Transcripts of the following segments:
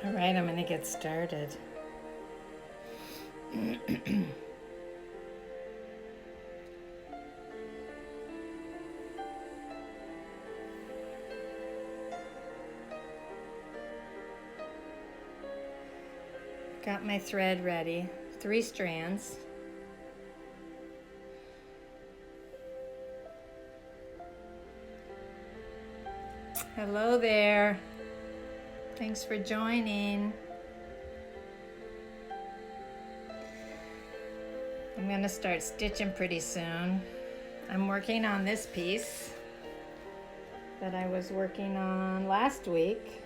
All right, I'm going to get started. Got my thread ready, 3 strands. Hello there. Thanks for joining. I'm going to start stitching pretty soon. I'm working on this piece that I was working on last week.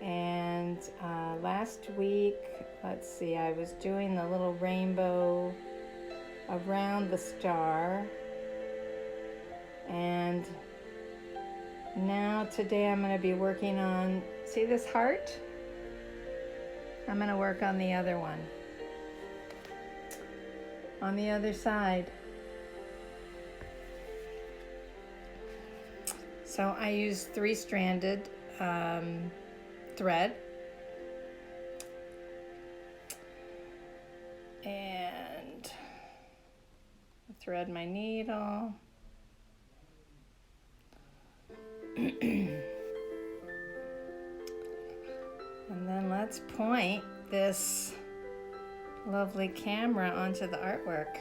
And last week, let's see, I was doing the little rainbow around the star. And now today I'm going to be working on, see this heart? I'm going to work on the other one. On the other side. So I use 3-stranded thread. And thread my needle. And then let's point this lovely camera onto the artwork.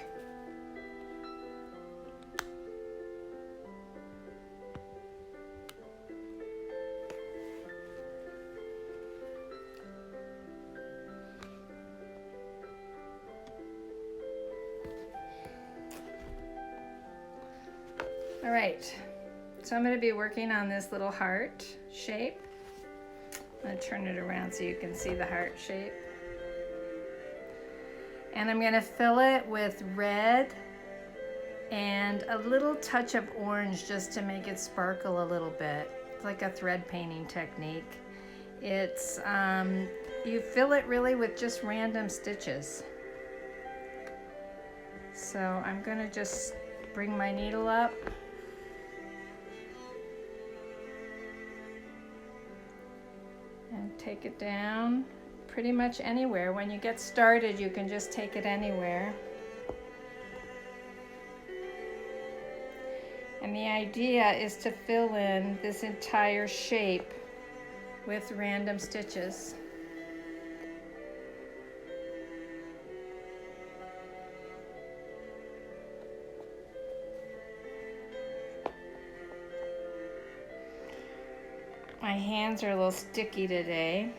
All right, so I'm going to be working on this little heart shape. I'm going to turn it around so you can see the heart shape. And I'm going to fill it with red and a little touch of orange just to make it sparkle a little bit. It's like a thread painting technique. It's, you fill it really with just random stitches. So I'm going to just bring my needle up. And take it down pretty much anywhere. When you get started, you can just take it anywhere. And the idea is to fill in this entire shape with random stitches. My hands are a little sticky today.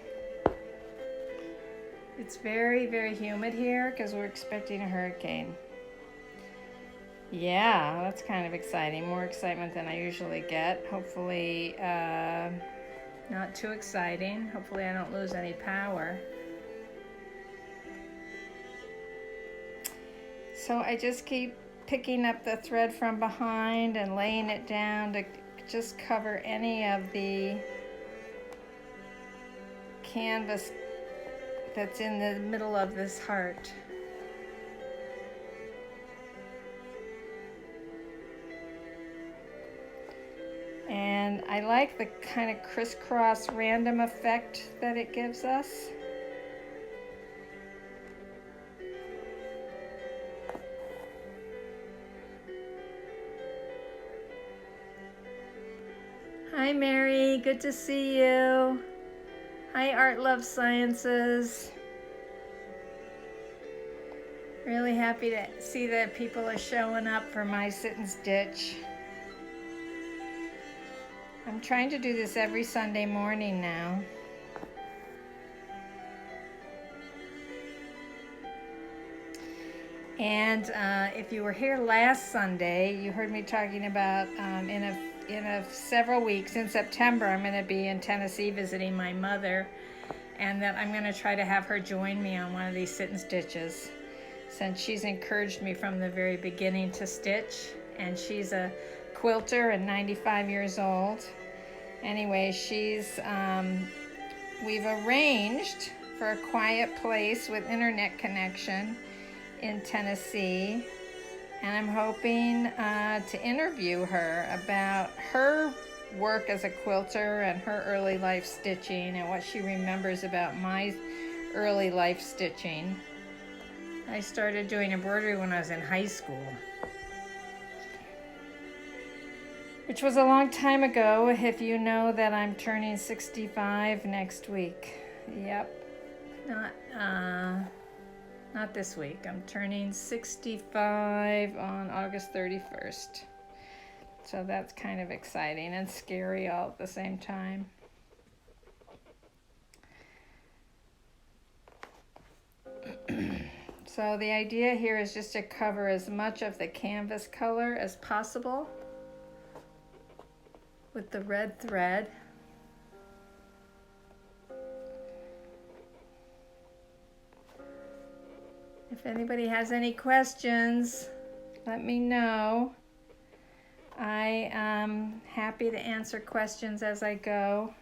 It's very, very humid here because we're expecting a hurricane. Yeah, that's kind of exciting. More excitement than I usually get. Hopefully, not too exciting. Hopefully I don't lose any power. So I just keep picking up the thread from behind and laying it down to just cover any of the canvas that's in the middle of this heart. And I like the kind of crisscross random effect that it gives us. Hi Mary, good to see you. Hi Art Love Sciences. Really happy to see that people are showing up for my sit and stitch. I'm trying to do this every Sunday morning now. And if you were here last Sunday, you heard me talking about in several weeks in September, I'm going to be in Tennessee visiting my mother, and that I'm going to try to have her join me on one of these sit and stitches, since she's encouraged me from the very beginning to stitch, and she's a quilter and 95 years old. Anyway, we've arranged for a quiet place with internet connection in Tennessee, and I'm hoping to interview her about her work as a quilter and her early life stitching and what she remembers about my early life stitching. I started doing embroidery when I was in high school, which was a long time ago, if you know that I'm turning 65 next week. Yep, not this week. I'm turning 65 on August 31st. So that's kind of exciting and scary all at the same time. So the idea here is just to cover as much of the canvas color as possible with the red thread. If anybody has any questions, let me know. I am happy to answer questions as I go,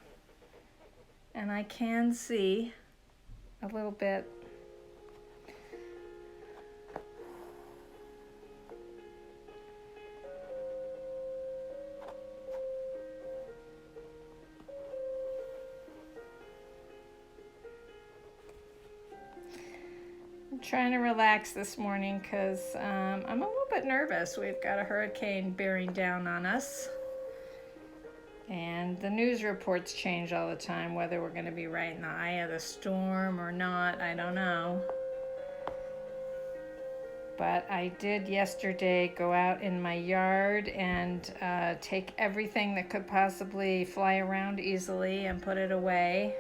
and I can see a little bit. I'm trying to relax this morning because I'm a little bit nervous. We've got a hurricane bearing down on us, and the news reports change all the time, whether we're going to be right in the eye of the storm or not, I don't know. But I did yesterday go out in my yard and take everything that could possibly fly around easily and put it away.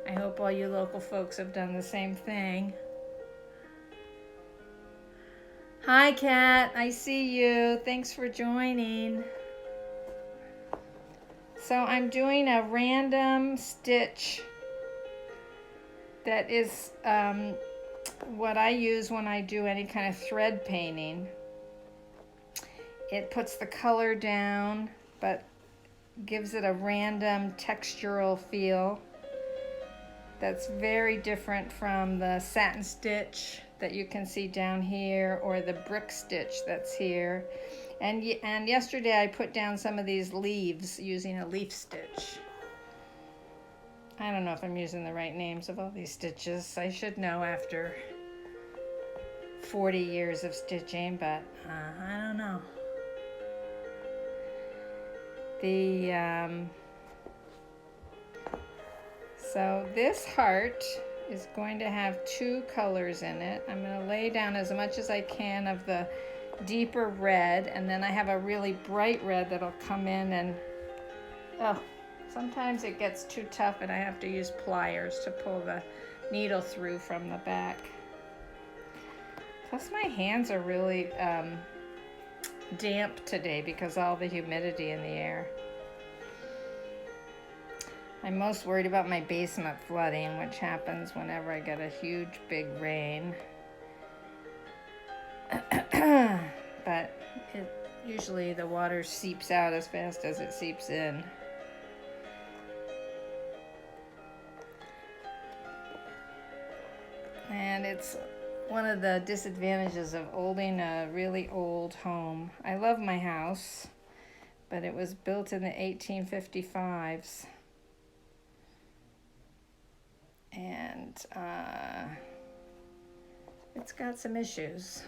I hope all you local folks have done the same thing. Hi, Kat. I see you. Thanks for joining. So I'm doing a random stitch that is what I use when I do any kind of thread painting. It puts the color down, but gives it a random textural feel that's very different from the satin stitch that you can see down here or the brick stitch that's here. And yesterday I put down some of these leaves using a leaf stitch. I don't know if I'm using the right names of all these stitches. I should know after 40 years of stitching, but I don't know. So this heart is going to have two colors in it. I'm going to lay down as much as I can of the deeper red, and then I have a really bright red that'll come in and, oh, sometimes it gets too tough and I have to use pliers to pull the needle through from the back. Plus my hands are really damp today because of all the humidity in the air. I'm most worried about my basement flooding, which happens whenever I get a huge big rain. But usually the water seeps out as fast as it seeps in. And it's one of the disadvantages of owning a really old home. I love my house, but it was built in the 1855s. And it's got some issues.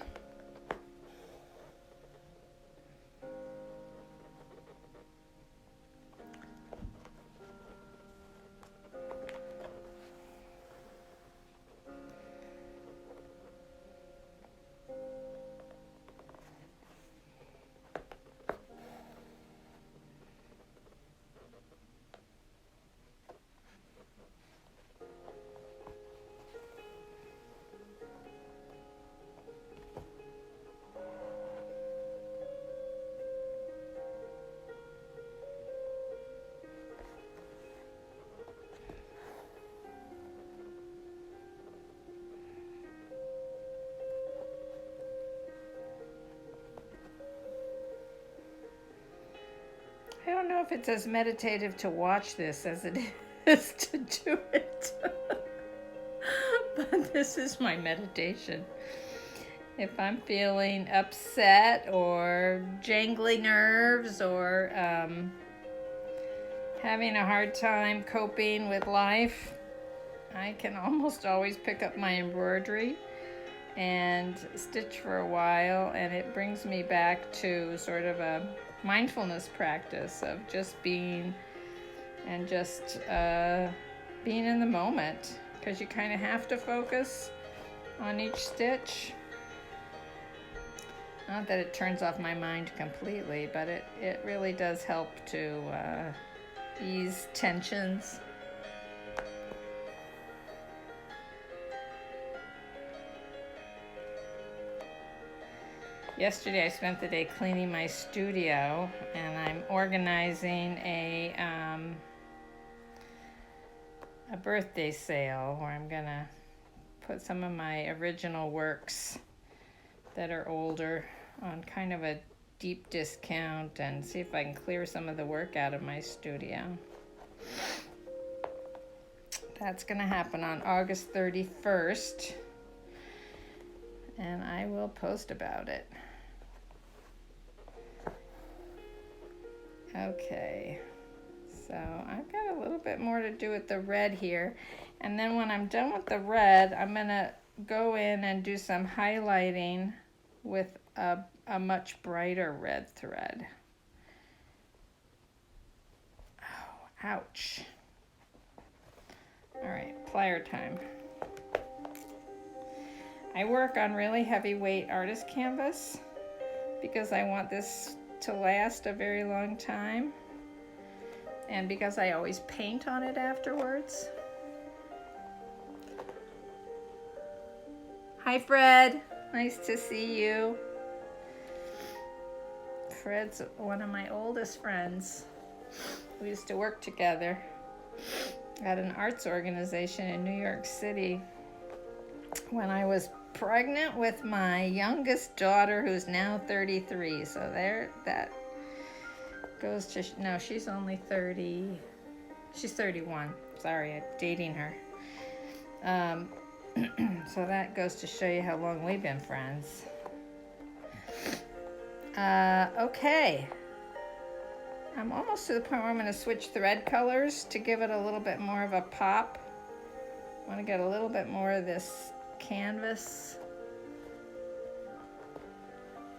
I don't know if it's as meditative to watch this as it is to do it. But this is my meditation. If I'm feeling upset or jangly nerves or having a hard time coping with life, I can almost always pick up my embroidery and stitch for a while, and it brings me back to sort of a mindfulness practice of just being and just being in the moment, because you kind of have to focus on each stitch. Not that it turns off my mind completely, but it really does help to ease tensions. Yesterday I spent the day cleaning my studio, and I'm organizing a birthday sale where I'm gonna put some of my original works that are older on kind of a deep discount and see if I can clear some of the work out of my studio. That's gonna happen on August 31st, and I will post about it. Okay, so I've got a little bit more to do with the red here, and then when I'm done with the red, I'm gonna go in and do some highlighting with a much brighter red thread. Oh, ouch. All right, plier time. I work on really heavyweight artist canvas because I want this to last a very long time, and because I always paint on it afterwards. Hi Fred, nice to see you. Fred's one of my oldest friends. We used to work together at an arts organization in New York City when I was pregnant with my youngest daughter, who's now 33. So there, that goes to, no, she's only 30. She's 31. Sorry, I'm dating her. So that goes to show you how long we've been friends. Okay. I'm almost to the point where I'm going to switch thread colors to give it a little bit more of a pop. I want to get a little bit more of this canvas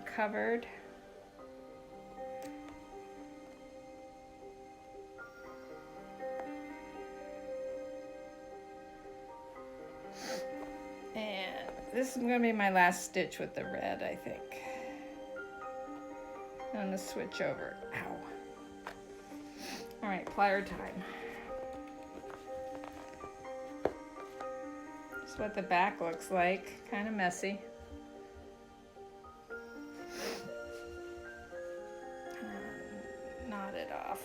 covered. And this is going to be my last stitch with the red, I think. I'm going to switch over. Ow. All right, plier time. This is what the back looks like. Kind of messy. Knot it off.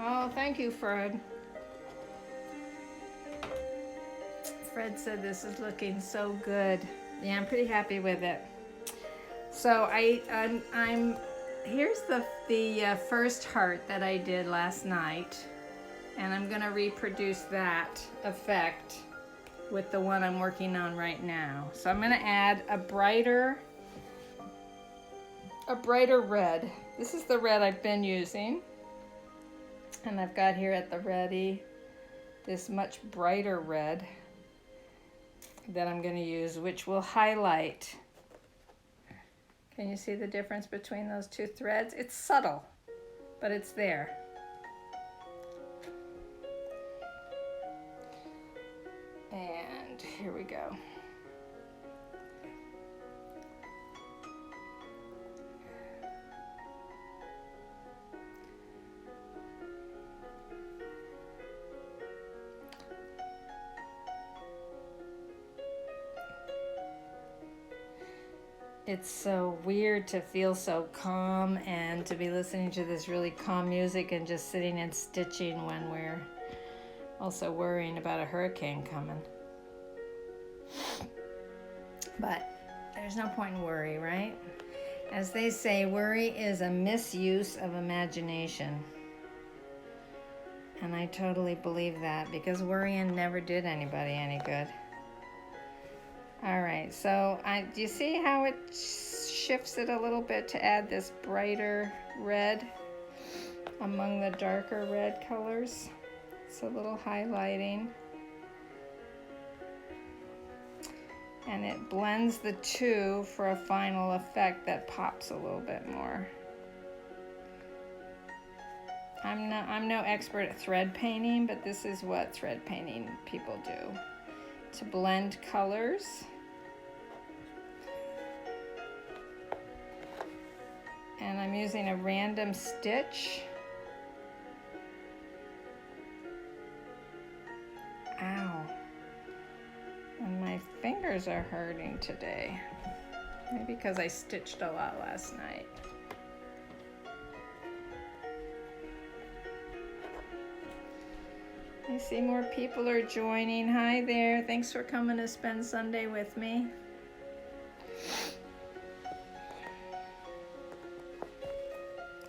Oh, thank you, Fred. Fred said this is looking so good. Yeah, I'm pretty happy with it. So I'm here's the first heart that I did last night, and I'm gonna reproduce that effect with the one I'm working on right now. So I'm gonna add a brighter red. This is the red I've been using. And I've got here at the ready this much brighter red that I'm going to use, which will highlight. Can you see the difference between those two threads? It's subtle, but it's there. And here we go. It's so weird to feel so calm and to be listening to this really calm music and just sitting and stitching when we're also worrying about a hurricane coming. But there's no point in worry, right? As they say, worry is a misuse of imagination. And I totally believe that, because worrying never did anybody any good. All right, so do you see how it shifts it a little bit to add this brighter red among the darker red colors? It's a little highlighting. And it blends the two for a final effect that pops a little bit more. I'm no expert at thread painting, but this is what thread painting people do, to blend colors. And I'm using a random stitch. Ow. And my fingers are hurting today. Maybe because I stitched a lot last night. I see more people are joining. Hi there. Thanks for coming to spend Sunday with me.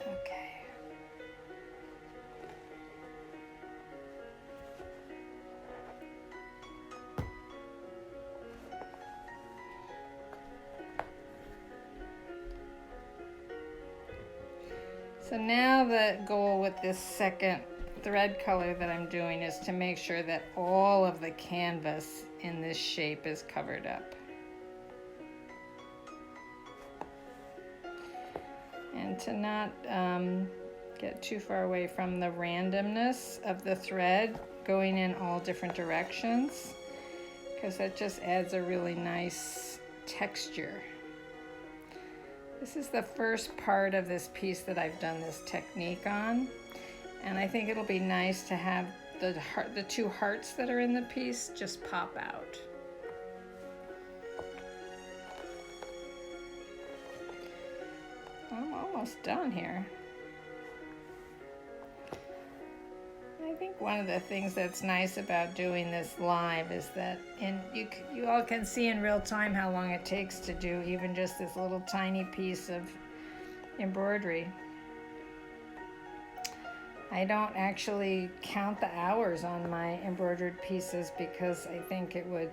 Okay. So now the goal with this second thread color that I'm doing is to make sure that all of the canvas in this shape is covered up. And to not get too far away from the randomness of the thread going in all different directions, because that just adds a really nice texture. This is the first part of this piece that I've done this technique on, and I think it'll be nice to have the two hearts that are in the piece just pop out. I'm almost done here. I think one of the things that's nice about doing this live is that you all can see in real time how long it takes to do even just this little tiny piece of embroidery. I don't actually count the hours on my embroidered pieces because I think it would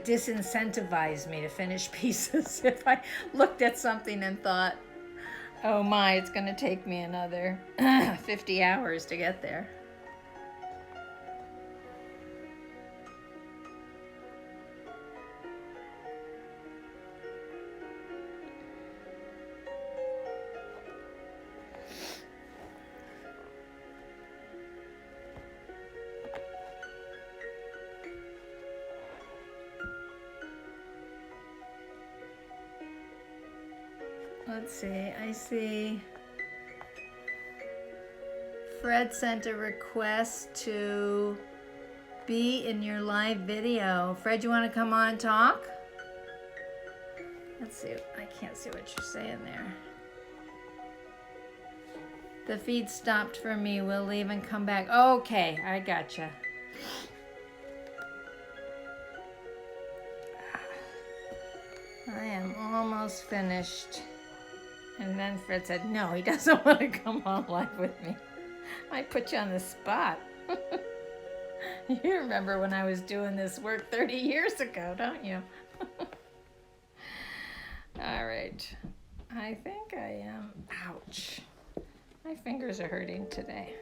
disincentivize me to finish pieces if I looked at something and thought, oh my, it's going to take me another 50 hours to get there. Let's see, I see Fred sent a request to be in your live video. Fred, you want to come on and talk? Let's see, I can't see what you're saying there. The feed stopped for me. We'll leave and come back. Okay, I gotcha. I am almost finished. And then Fred said, no, he doesn't want to come on live with me. I put you on the spot. You remember when I was doing this work 30 years ago, don't you? All right. I think I am. Ouch. My fingers are hurting today.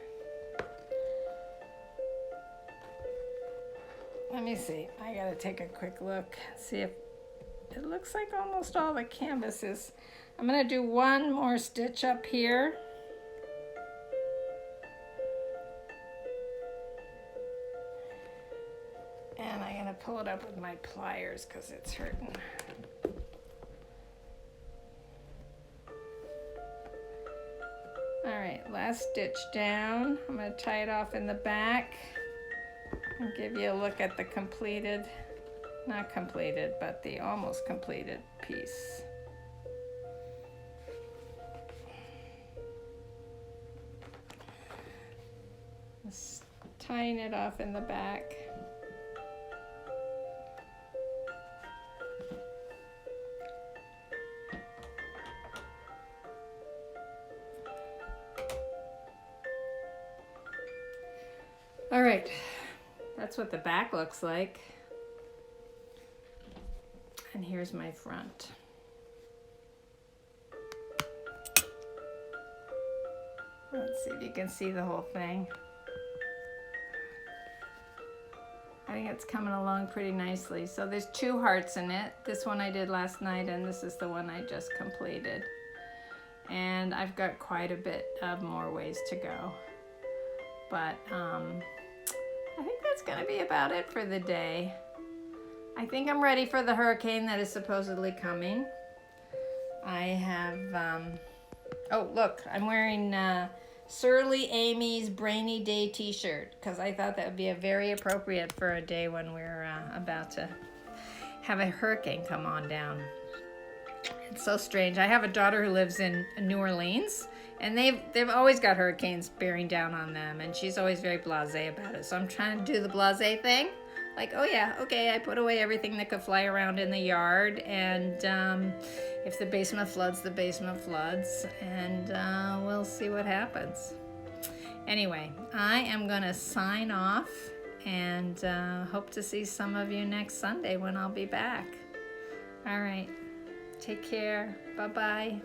Let me see. I gotta take a quick look. See if it looks like almost all the canvas is. I'm going to do one more stitch up here. And I'm going to pull it up with my pliers because it's hurting. All right, last stitch down. I'm going to tie it off in the back and give you a look at the completed, not completed, but the almost completed piece. Just tying it off in the back. All right, that's what the back looks like. And here's my front. Let's see if you can see the whole thing. I think it's coming along pretty nicely. So there's 2 hearts in it. This one I did last night, and this is the one I just completed. And I've got quite a bit of more ways to go. But I think that's gonna be about it for the day. I think I'm ready for the hurricane that is supposedly coming. I have, oh look, I'm wearing Surly Amy's Brainy Day t-shirt because I thought that would be very appropriate for a day when we're about to have a hurricane come on down. It's so strange. I have a daughter who lives in New Orleans, and they've always got hurricanes bearing down on them, and she's always very blasé about it. So I'm trying to do the blasé thing. Like, oh yeah, okay, I put away everything that could fly around in the yard, and if the basement floods, the basement floods, and we'll see what happens. Anyway, I am gonna sign off, and hope to see some of you next Sunday when I'll be back. All right, take care, bye-bye.